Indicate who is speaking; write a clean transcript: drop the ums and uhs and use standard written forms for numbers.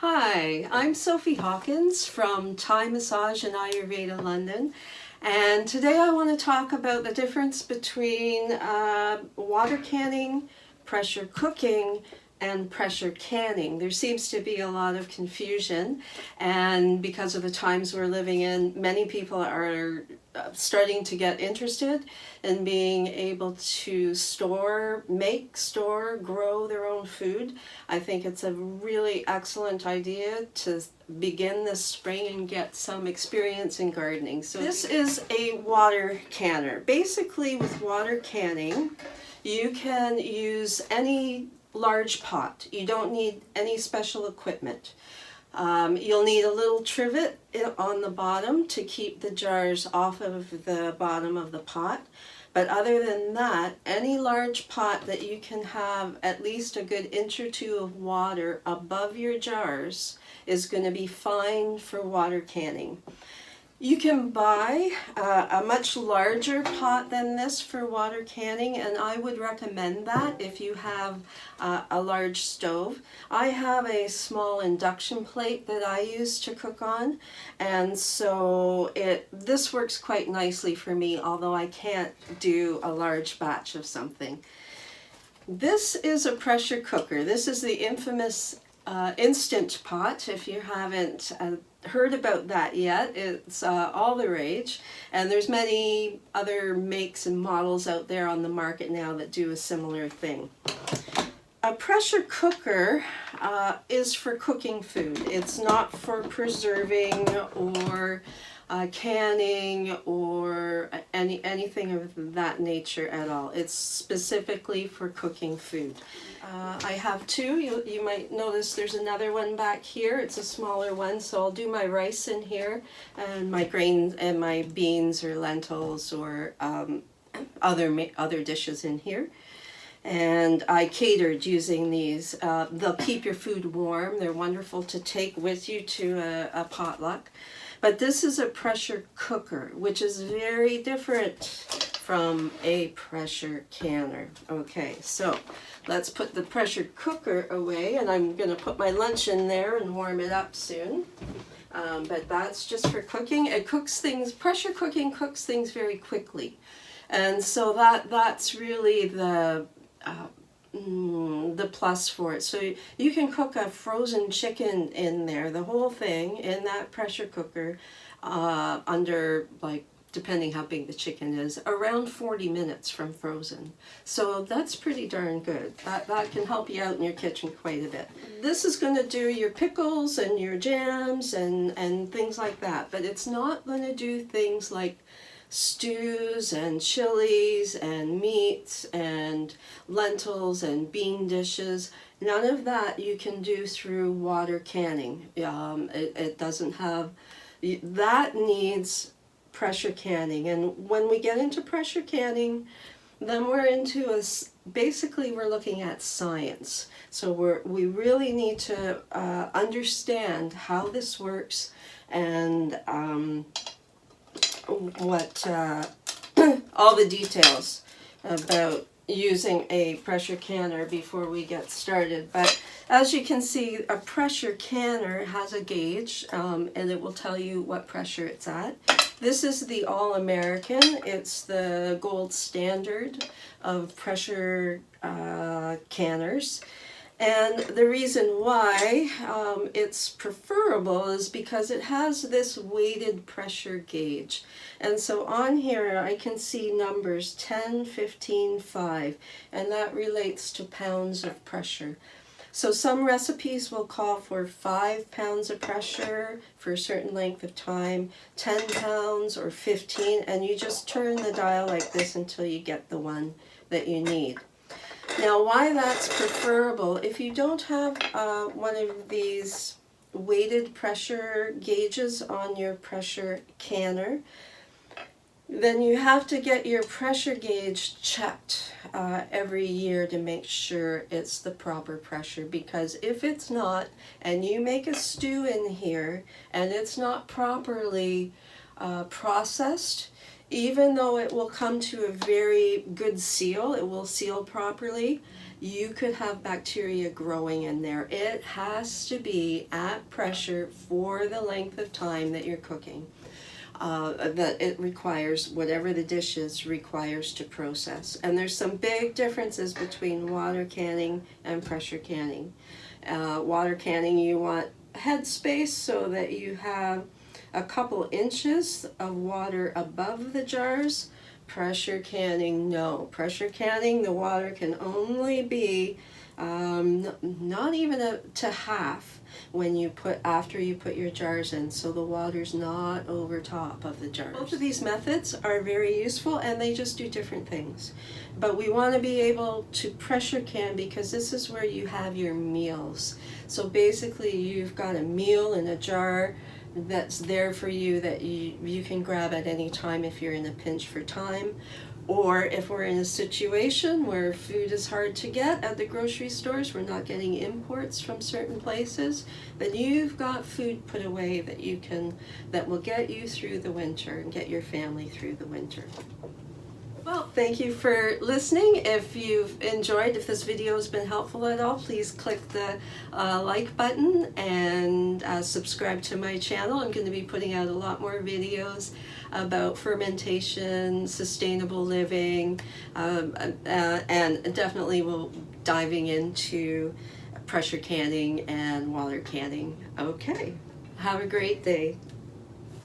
Speaker 1: Hi, I'm Sophie Hawkins from Thai Massage and Ayurveda London, and today I want to talk about the difference between water canning, pressure cooking, and pressure canning. There seems to be a lot of confusion, and because of the times we're living in, many people are starting to get interested in being able to grow their own food. I think it's a really excellent idea to begin this spring and get some experience in gardening. So this is a water canner. Basically, with water canning, you can use any large pot. You don't need any special equipment. You'll need a little trivet on the bottom to keep the jars off of the bottom of the pot. But other than that, any large pot that you can have at least a good inch or two of water above your jars is going to be fine for water canning. You can buy a much larger pot than this for water canning, and I would recommend that if you have a large stove. I have a small induction plate that I use to cook on, and so this works quite nicely for me, although I can't do a large batch of something. This is a pressure cooker. This is the infamous Instant Pot. If you haven't heard about that yet, it's all the rage, and there's many other makes and models out there on the market now that do a similar thing. A pressure cooker is for cooking food. It's not for preserving or canning or anything of that nature at all. It's specifically for cooking food. I have two. You might notice there's another one back here. It's a smaller one, so I'll do my rice in here and my grains and my beans or lentils or other dishes in here. And I catered using these. They'll keep your food warm. They're wonderful to take with you to a potluck. But this is a pressure cooker, which is very different from a pressure canner. Okay, so let's put the pressure cooker away, and I'm going to put my lunch in there and warm it up soon. But that's just for cooking. It cooks things, pressure cooking cooks things very quickly. And so that's really the plus for it. So you can cook a frozen chicken in there, the whole thing, in that pressure cooker under, like, depending how big the chicken is, around 40 minutes from frozen. So that's pretty darn good. That can help you out in your kitchen quite a bit. This is going to do your pickles and your jams and things like that, but it's not going to do things like stews and chilies and meats and lentils and bean dishes. None of that you can do through water canning. It doesn't have, that needs pressure canning. And when we get into pressure canning, then we're into basically we're looking at science. So we really need to understand how this works and what all the details about using a pressure canner before we get started. But as you can see, a pressure canner has a gauge and it will tell you what pressure it's at. This is the All-American. It's the gold standard of pressure canners. And the reason why it's preferable is because it has this weighted pressure gauge. And so on here I can see numbers 10, 15, 5, and that relates to pounds of pressure. So some recipes will call for 5 pounds of pressure for a certain length of time, 10 pounds or 15, and you just turn the dial like this until you get the one that you need. Now, why that's preferable, if you don't have one of these weighted pressure gauges on your pressure canner, then you have to get your pressure gauge checked every year to make sure it's the proper pressure, because if it's not, and you make a stew in here and it's not properly processed, even though it will come to a very good seal, it will seal properly, you could have bacteria growing in there. It has to be at pressure for the length of time that you're cooking. That it requires, whatever the dish is, requires to process. And there's some big differences between water canning and pressure canning. Water canning, you want head space so that you have a couple inches of water above the jars. Pressure canning, no. Pressure canning, the water can only be not even to half when you after you put your jars in, so the water's not over top of the jars. Both of these methods are very useful, and they just do different things. But we want to be able to pressure can because this is where you have your meals. So basically you've got a meal in a jar that's there for you that you can grab at any time if you're in a pinch for time. Or if we're in a situation where food is hard to get at the grocery stores, we're not getting imports from certain places, then you've got food put away that will get you through the winter and get your family through the winter. Well, thank you for listening. If you've enjoyed, if this video has been helpful at all, please click the like button and subscribe to my channel. I'm going to be putting out a lot more videos about fermentation, sustainable living, and definitely we'll diving into pressure canning and water canning. Okay, have a great day.